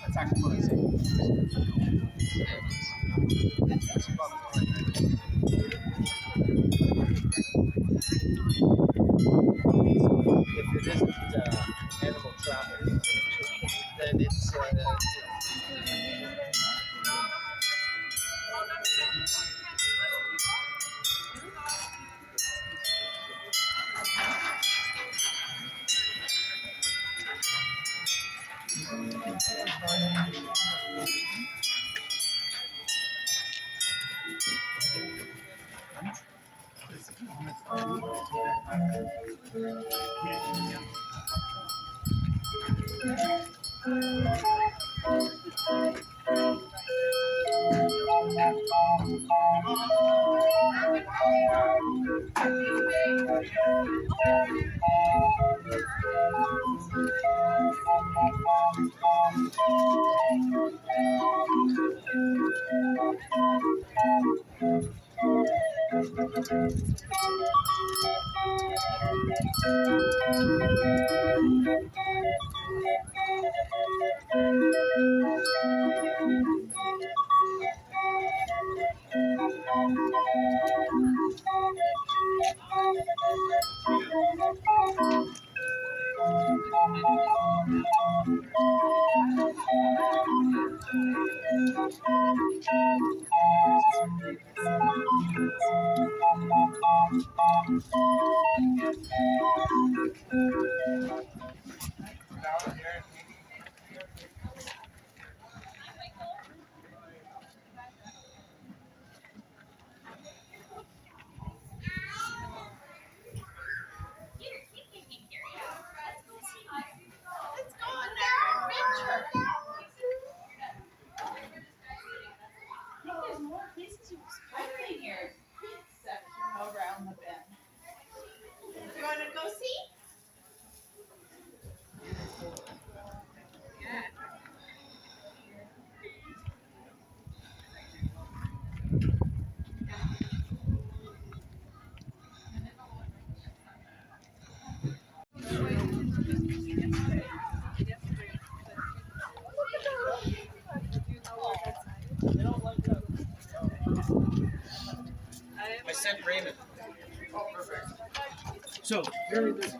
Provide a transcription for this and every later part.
That's actually what I say. If it isn't animal traffic, then it's I sent Raymond. Oh, perfect. So, very good.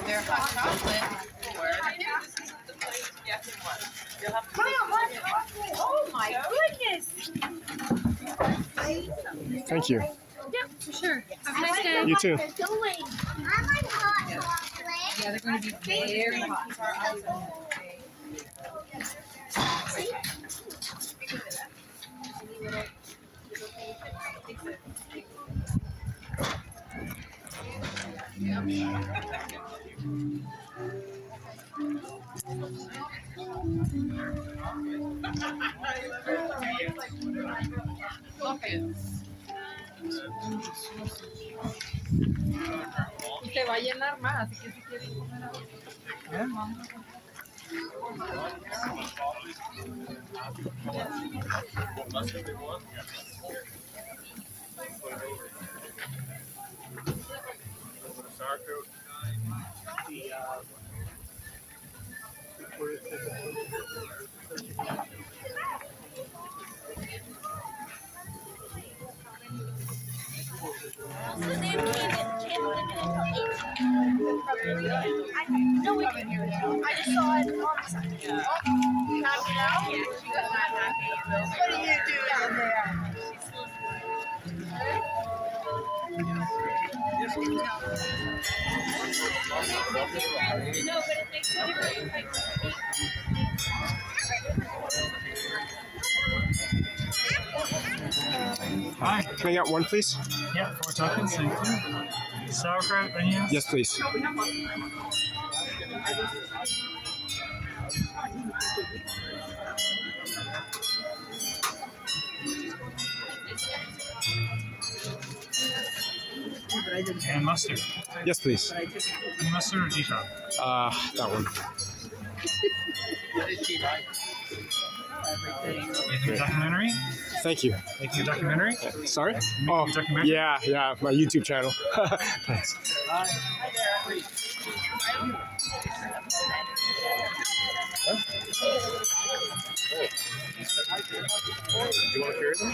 They're hot chocolate. Oh my goodness! Thank you. Yep, for sure. Have a nice day. You too. I like hot chocolate. Yeah, they're going to be very hot. Y se va a llenar más, así que si quieren comer ahora. No, we didn't hear it. I just saw it on the side. You happy now? Yeah, she's not happy. What are you doing in there? No, but it makes a difference. Hi. Can I get one, please? Yeah, 4 tokens, thank you. Sauerkraut, onions? Yes, please. And mustard. Yes, please. Honey mustard or G-top? That one. Making a documentary? Thank you. Making a documentary? Sorry? Making Oh, a documentary? yeah, my YouTube channel. Thanks. Do you want to carry them?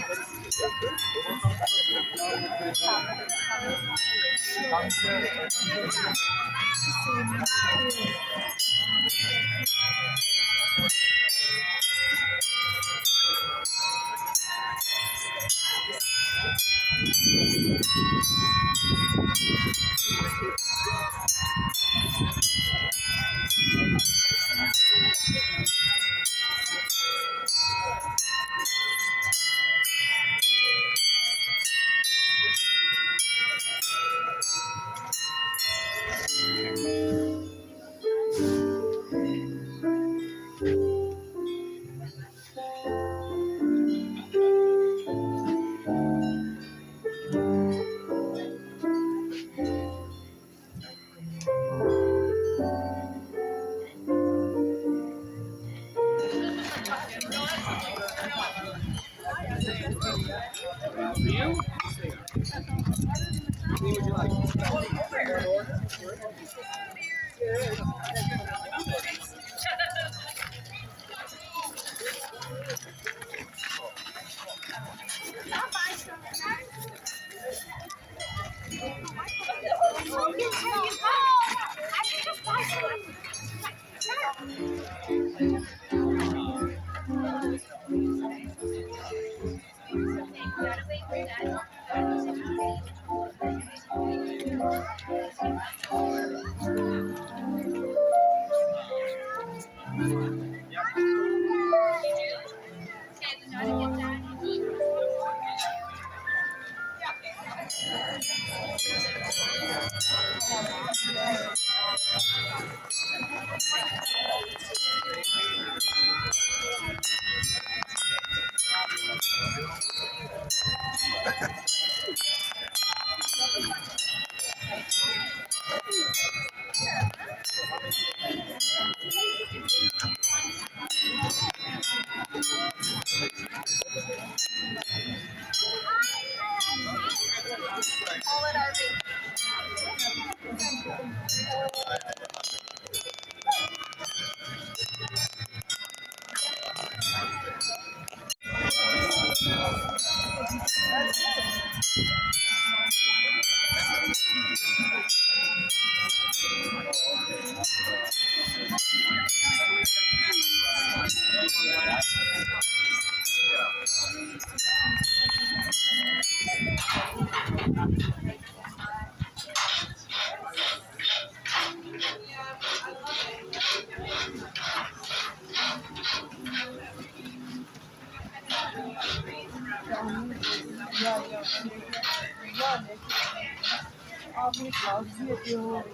Abi gaz yapıyor.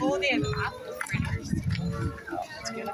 Oh, they have apple fritters. That's good.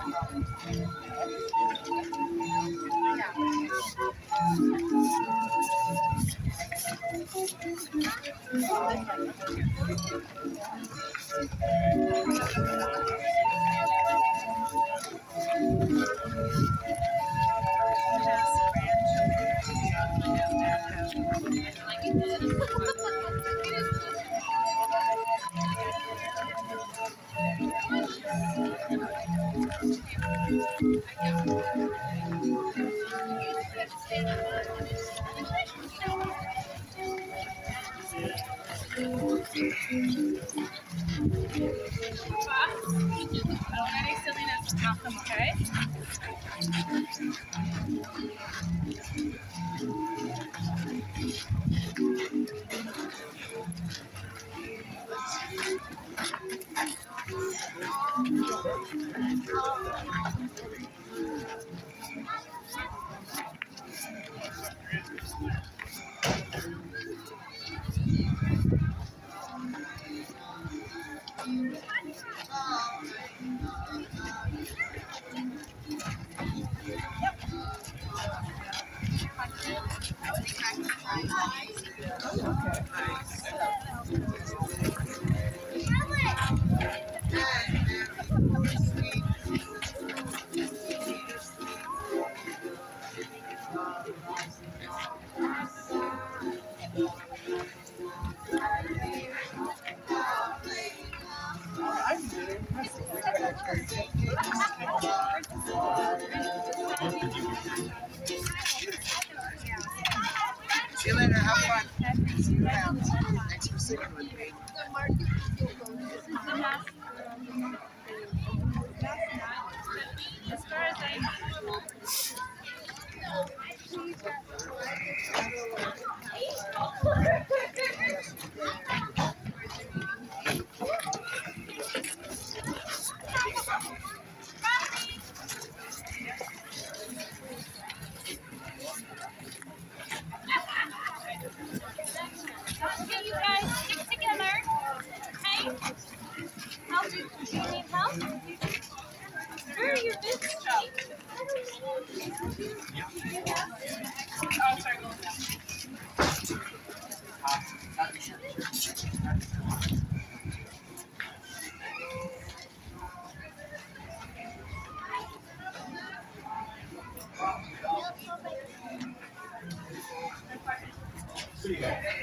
Okay. See you later. Have fun. Thanks for sitting with me. As far as I know. Okay, you guys stick together. Okay? Do you need help? Where are your boots, Joe? Oh, sorry, go down. What do you got?